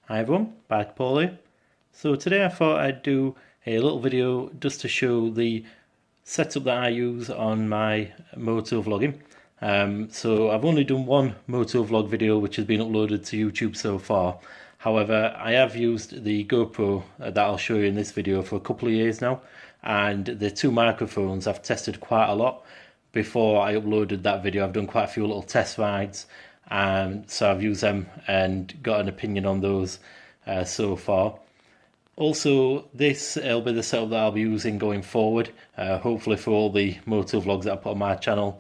Hi everyone, back Paulie. So today I thought I'd do a little video just to show the setup that I use on my motovlogging. So I've only done one motovlog video which has been uploaded to YouTube so far. However, I have used the GoPro that I'll show you in this video for a couple of years now, and the two microphones I've tested quite a lot. Before I uploaded that video, I've done quite a few little test rides, so I've used them and got an opinion on those so far. Also, this will be the setup that I'll be using going forward, hopefully for all the motovlogs that I put on my channel,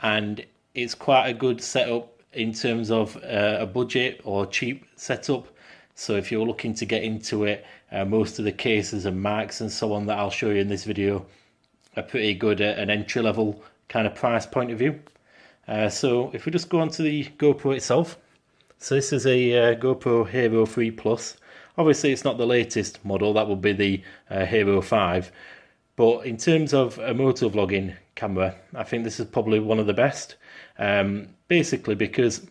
and it's quite a good setup in terms of a budget or cheap setup. So if you're looking to get into it, most of the cases and mics and so on that I'll show you in this video are pretty good at an entry level kind of price point of view. So if we just go on to the GoPro itself, so this is a GoPro Hero 3 Plus. Obviously it's not the latest model, that would be the Hero 5, but in terms of a motovlogging camera, I think this is probably one of the best, basically because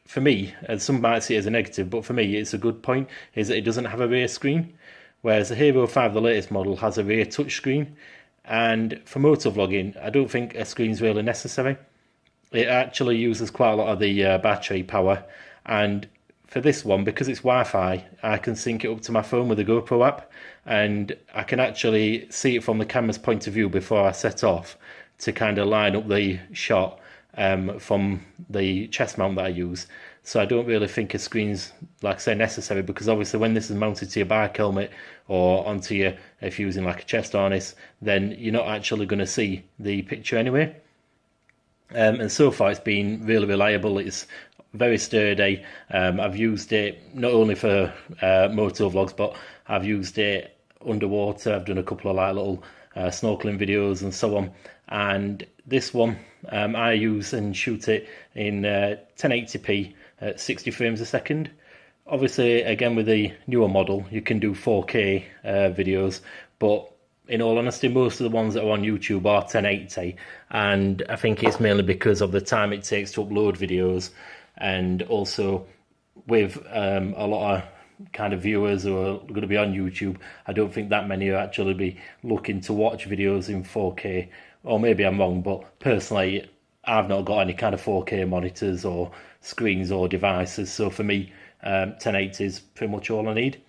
for me, and some might see it as a negative, but for me it's a good point, is that it doesn't have a rear screen, whereas the Hero 5, the latest model, has a rear touch screen, and for motovlogging I don't think a screen's really necessary. It actually uses quite a lot of the battery power, and for this one, because it's Wi-Fi, I can sync it up to my phone with the GoPro app, and I can actually see it from the camera's point of view before I set off to kind of line up the shot from the chest mount that I use. So I don't really think a screen's, like I say, necessary, because obviously when this is mounted to your bike helmet or onto your, if you're using like a chest harness, then you're not actually going to see the picture anyway. And so far it's been really reliable. It's very sturdy. I've used it not only for motovlogs, but I've used it underwater. I've done a couple of like little snorkeling videos and so on. And this one I use and shoot it in 1080p at 60 frames a second. Obviously, again, with the newer model, you can do 4K videos, but in all honesty, most of the ones that are on YouTube are 1080, and I think it's mainly because of the time it takes to upload videos, and also with a lot of kind of viewers who are going to be on YouTube, I don't think that many will actually be looking to watch videos in 4K, or maybe I'm wrong, but personally I've not got any kind of 4K monitors or screens or devices, so for me 1080 is pretty much all I need.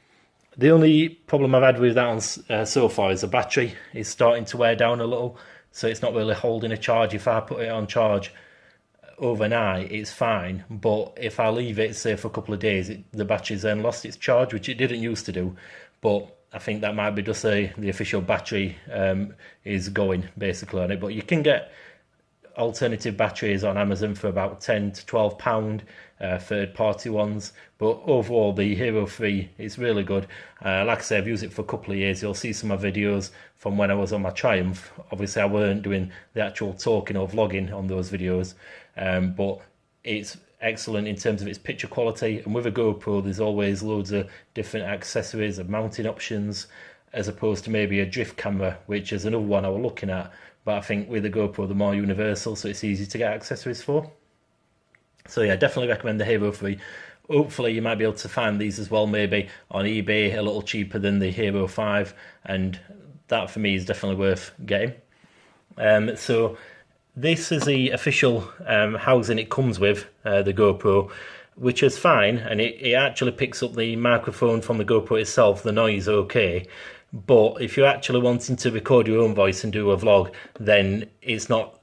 The only problem I've had with that one so far is the battery is starting to wear down a little, so it's not really holding a charge. If I put it on charge overnight, it's fine, but if I leave it, say, for a couple of days, the battery's then lost its charge, which it didn't used to do. But I think that might be just the official battery is going basically on it. But you can get alternative batteries on Amazon for about £10 to £12, third-party ones, but overall the Hero 3 is really good. Like I say, I've used it for a couple of years. You'll see some of my videos from when I was on my Triumph. Obviously I weren't doing the actual talking or vlogging on those videos, but it's excellent in terms of its picture quality, and with a GoPro there's always loads of different accessories and mounting options, as opposed to maybe a drift camera, which is another one I was looking at, but I think with the GoPro they're more universal, so it's easy to get accessories for. So yeah, definitely recommend the Hero 3. Hopefully you might be able to find these as well, maybe on eBay, a little cheaper than the Hero 5, and that for me is definitely worth getting. So this is the official housing it comes with, the GoPro, which is fine, and it actually picks up the microphone from the GoPro itself, the noise okay. But if you're actually wanting to record your own voice and do a vlog, then it's not,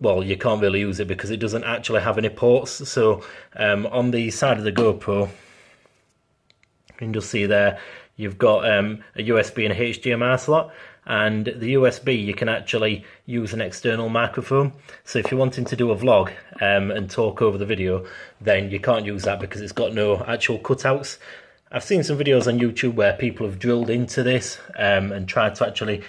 well, you can't really use it because it doesn't actually have any ports. So on the side of the GoPro, you can just see there, you've got a USB and a HDMI slot, and the USB you can actually use an external microphone. So if you're wanting to do a vlog and talk over the video, then you can't use that because it's got no actual cutouts. I've seen some videos on YouTube where people have drilled into this and tried to actually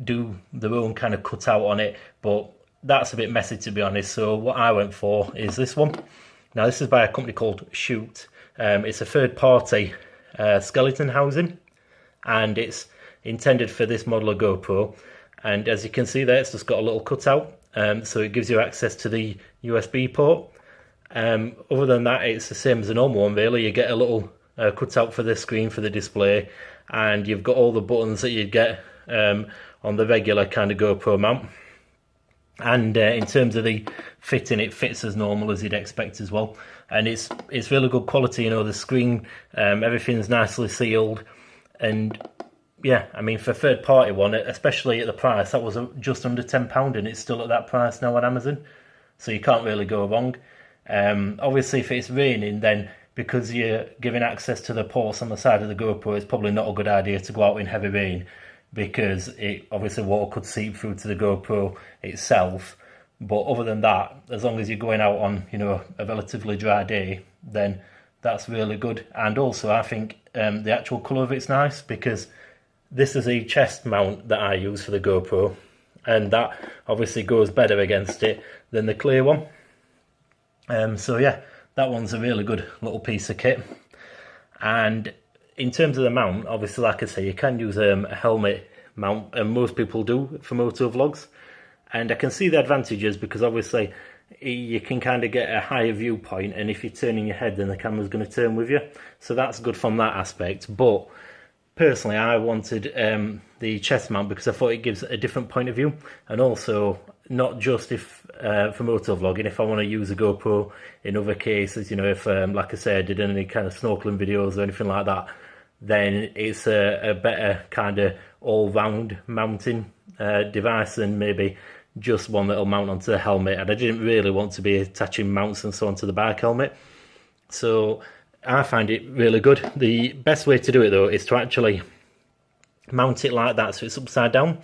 do their own kind of cutout on it, but that's a bit messy, to be honest. So what I went for is this one. Now this is by a company called Shoot. It's a third-party skeleton housing, and it's intended for this model of GoPro, and as you can see there, it's just got a little cutout, so it gives you access to the USB port. Other than that, it's the same as a normal one really. You get a little cutout for the screen for the display, and you've got all the buttons that you'd get on the regular kind of GoPro mount. And in terms of the fitting, it fits as normal as you'd expect as well, and it's really good quality. You know, the screen, everything's nicely sealed, and yeah, I mean, for a third party one, especially at the price, that was just under £10, and it's still at that price now on Amazon, so you can't really go wrong. Obviously, if it's raining, then because you're giving access to the ports on the side of the GoPro, it's probably not a good idea to go out in heavy rain, because obviously water could seep through to the GoPro itself. But other than that, as long as you're going out on, you know, a relatively dry day, then that's really good. And also, I think the actual colour of it's nice, because this is a chest mount that I use for the GoPro, and that obviously goes better against it than the clear one. So yeah, that one's a really good little piece of kit. And in terms of the mount, obviously, like I say, you can use a helmet mount, and most people do for motovlogs. And I can see the advantages, because obviously you can kind of get a higher viewpoint, and if you're turning your head, then the camera's going to turn with you. So that's good from that aspect. But personally, I wanted the chest mount because I thought it gives a different point of view, and also not just if for motovlogging, if I want to use a GoPro in other cases, you know, if like I say, I did any kind of snorkeling videos or anything like that, then it's a better kind of all-round mounting device than maybe just one that'll mount onto the helmet. And I didn't really want to be attaching mounts and so on to the bike helmet, so I find it really good. The best way to do it though is to actually mount it like that, so it's upside down,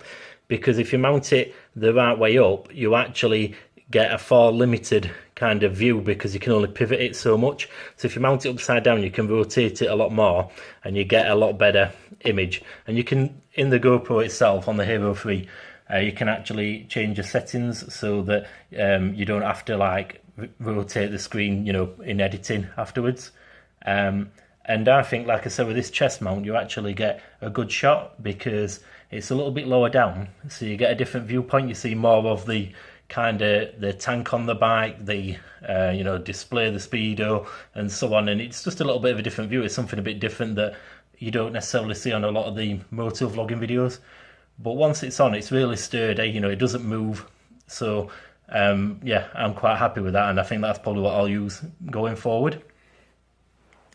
because if you mount it the right way up, you actually get a far limited kind of view, because you can only pivot it so much. So if you mount it upside down, you can rotate it a lot more, and you get a lot better image. And you can, in the GoPro itself, on the Hero 3, you can actually change your settings so that you don't have to like rotate the screen, you know, in editing afterwards. And I think, like I said, with this chest mount, you actually get a good shot, because it's a little bit lower down, so you get a different viewpoint. You see more of the kind of the tank on the bike, the you know, display, the speedo, and so on. And it's just a little bit of a different view. It's something a bit different that you don't necessarily see on a lot of the motovlogging videos. But once it's on, it's really sturdy. You know, it doesn't move. So yeah, I'm quite happy with that, and I think that's probably what I'll use going forward.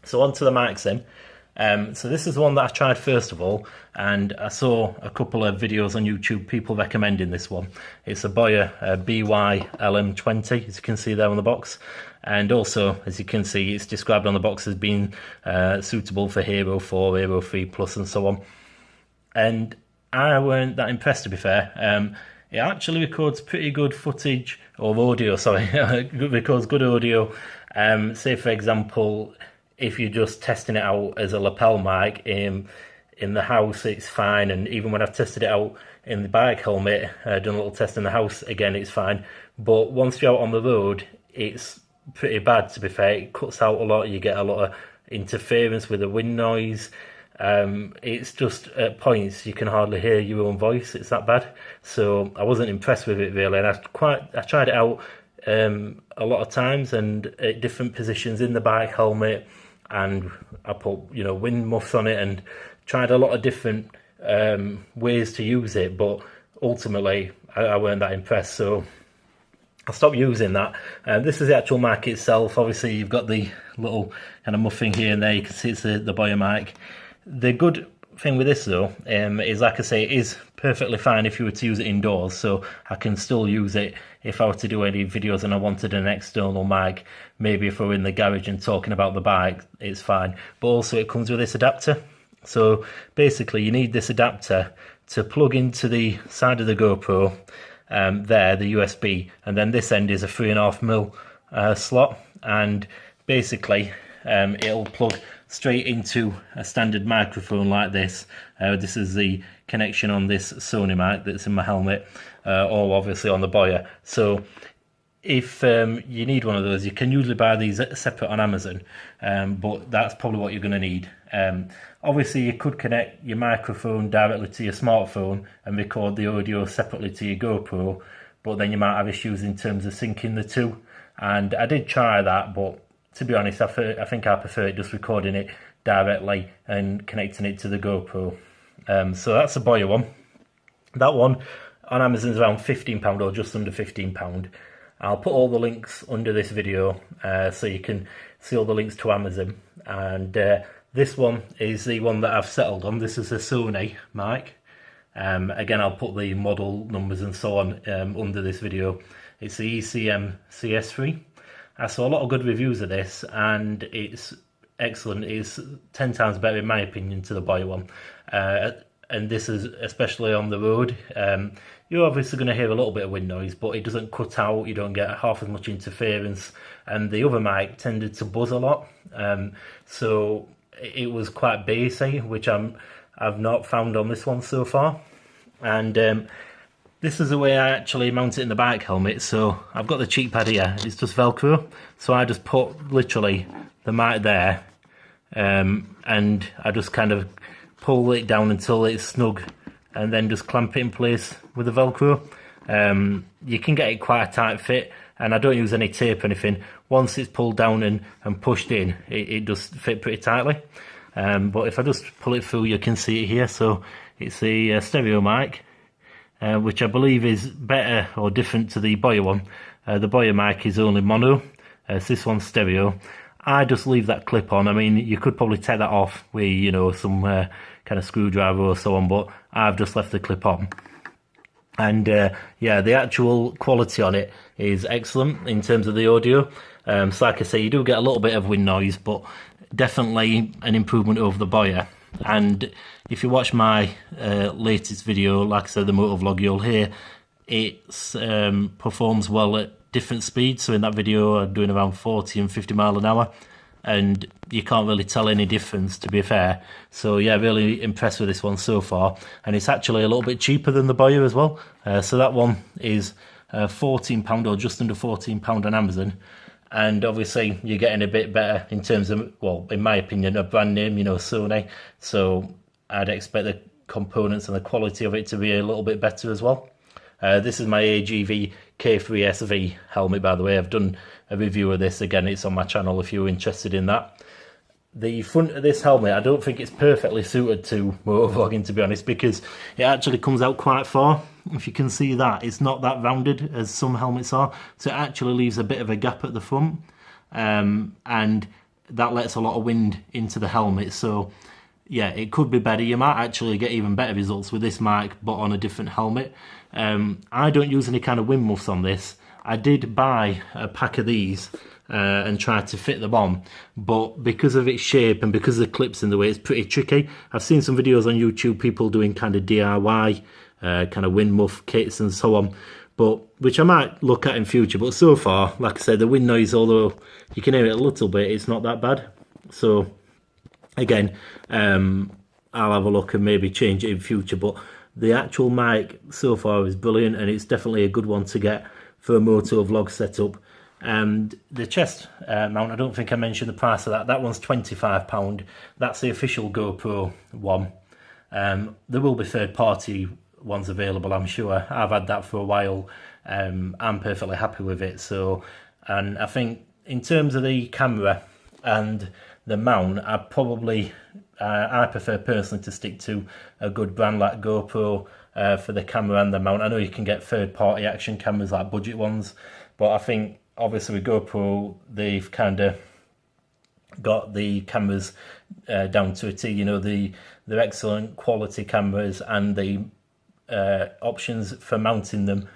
So on to the mics then. So this is the one that I tried first of all, and I saw a couple of videos on YouTube, people recommending this one. It's a Boya BY LM20, as you can see there on the box. And also, as you can see, it's described on the box as being suitable for Hero 4, Hero 3 Plus and so on. And I weren't that impressed, to be fair. It actually records pretty good footage, or audio, sorry, it records good audio. Say for example, if you're just testing it out as a lapel mic in the house, it's fine. And even when I've tested it out in the bike helmet, done a little test in the house, again, it's fine. But once you're out on the road, it's pretty bad, to be fair. It cuts out a lot. You get a lot of interference with the wind noise. It's just at points you can hardly hear your own voice. It's that bad. So I wasn't impressed with it really, and I tried it out a lot of times and at different positions in the bike helmet, and I put, you know, wind muffs on it and tried a lot of different ways to use it, but ultimately I weren't that impressed, so I stopped using that. This is the actual mic itself. Obviously you've got the little kind of muffing here and there. You can see it's the Boya mic. The good thing with this though is, like I say, it is perfectly fine if you were to use it indoors, so I can still use it if I were to do any videos and I wanted an external mic. Maybe if we're in the garage and talking about the bike, it's fine. But also it comes with this adapter. So basically you need this adapter to plug into the side of the GoPro, there, the USB, and then this end is a 3.5mm slot, and basically it'll plug straight into a standard microphone like this. This is the connection on this Sony mic that's in my helmet, or obviously on the Boya. So if you need one of those, you can usually buy these separate on Amazon, but that's probably what you're going to need. Obviously you could connect your microphone directly to your smartphone and record the audio separately to your GoPro, but then you might have issues in terms of syncing the two. And I did try that, but to be honest, I think I prefer it just recording it directly and connecting it to the GoPro. So that's a Boya one. That one on Amazon is around £15 or just under £15. I'll put all the links under this video so you can see all the links to Amazon. And this one is the one that I've settled on. This is a Sony mic. Again, I'll put the model numbers and so on under this video. It's the ECM CS3. I saw a lot of good reviews of this, and it's excellent. It's 10 times better in my opinion to the Boya one. And this is especially on the road. You're obviously going to hear a little bit of wind noise, but it doesn't cut out. You don't get half as much interference. And the other mic tended to buzz a lot, so it was quite bassy, which I've not found on this one so far. And this is the way I actually mount it in the bike helmet. So I've got the cheek pad here. It's just Velcro. So I just put literally the mic there, and I just kind of pull it down until it's snug, and then just clamp it in place with the Velcro. You can get it quite a tight fit, and I don't use any tape or anything. Once it's pulled down and pushed in, it does fit pretty tightly. But if I just pull it through, you can see it here. So it's a stereo mic, which I believe is better or different to the Boya one. The Boya mic is only mono, so this one's stereo. I just leave that clip on. I mean, you could probably take that off with, you know, some kind of screwdriver or so on, but I've just left the clip on. And yeah, the actual quality on it is excellent in terms of the audio. So like I say, you do get a little bit of wind noise, but definitely an improvement over the Boya. And if you watch my latest video, like I said, the Motovlog, you'll hear it performs well at different speeds. So in that video I'm doing around 40 and 50 mile an hour, and you can't really tell any difference, to be fair. So yeah, really impressed with this one so far, and it's actually a little bit cheaper than the Boya as well. So that one is £14 or just under £14 on Amazon, and obviously you're getting a bit better in terms of, well, in my opinion, a brand name, you know, Sony. So I'd expect the components and the quality of it to be a little bit better as well. This is my AGV K3SV helmet, by the way. I've done a review of this. Again, it's on my channel if you're interested in that. The front of this helmet, I don't think it's perfectly suited to motovlogging, to be honest, because it actually comes out quite far. If you can see that, it's not that rounded as some helmets are, so it actually leaves a bit of a gap at the front, and that lets a lot of wind into the helmet. So yeah, it could be better. You might actually get even better results with this mic, but on a different helmet. I don't use any kind of wind muffs on this. I did buy a pack of these and try to fit them on, but because of its shape and because of the clips in the way, it's pretty tricky. I've seen some videos on YouTube, people doing kind of DIY kind of wind muff kits and so on, but which I might look at in future. But so far, like I said, the wind noise, although you can hear it a little bit, it's not that bad. So again, I'll have a look and maybe change it in future, but the actual mic so far is brilliant, and it's definitely a good one to get for a motovlog setup. And the chest mount, I don't think I mentioned the price of that. That one's £25. That's the official GoPro one. There will be third-party ones available, I'm sure. I've had that for a while. I'm perfectly happy with it. So, and I think in terms of the camera and the mount, I prefer personally to stick to a good brand like GoPro for the camera and the mount. I know you can get third-party action cameras like budget ones, but I think obviously with GoPro they've kind of got the cameras down to a T. You know, they're excellent quality cameras, and the options for mounting them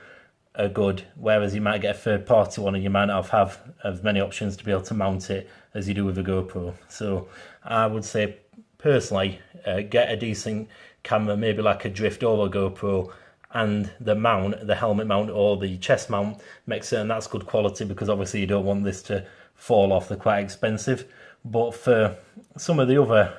are good, whereas you might get a third-party one and you might not have as many options to be able to mount it as you do with a GoPro. So I would say personally, get a decent camera, maybe like a Drift or a GoPro, and the mount, the helmet mount or the chest mount, make certain that's good quality, because obviously you don't want this to fall off. They're quite expensive. But for some of the other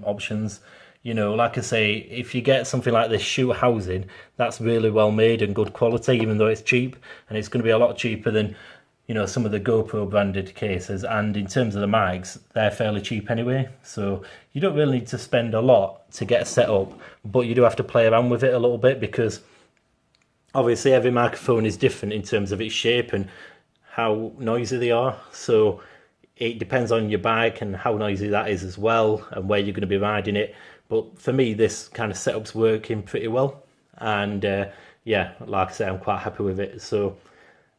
options, you know, like I say, if you get something like this shoe housing, that's really well made and good quality, even though it's cheap, and it's going to be a lot cheaper than, you know, some of the GoPro branded cases. And in terms of the mics, they're fairly cheap anyway, so you don't really need to spend a lot to get set up, but you do have to play around with it a little bit, because obviously every microphone is different in terms of its shape and how noisy they are. So it depends on your bike and how noisy that is as well, and where you're going to be riding it. But for me, this kind of setup's working pretty well, and yeah, like I say, I'm quite happy with it. So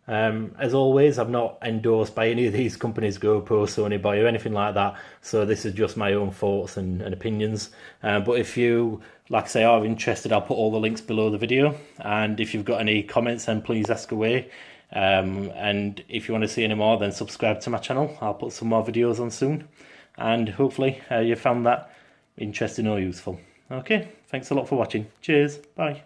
as always, I'm not endorsed by any of these companies, GoPro, Sony, Boya, or anything like that. So this is just my own thoughts and opinions. But if you, like I say, are interested, I'll put all the links below the video. And if you've got any comments, then please ask away. And if you want to see any more, then subscribe to my channel. I'll put some more videos on soon. And hopefully you found that interesting or useful. Okay, thanks a lot for watching. Cheers, bye.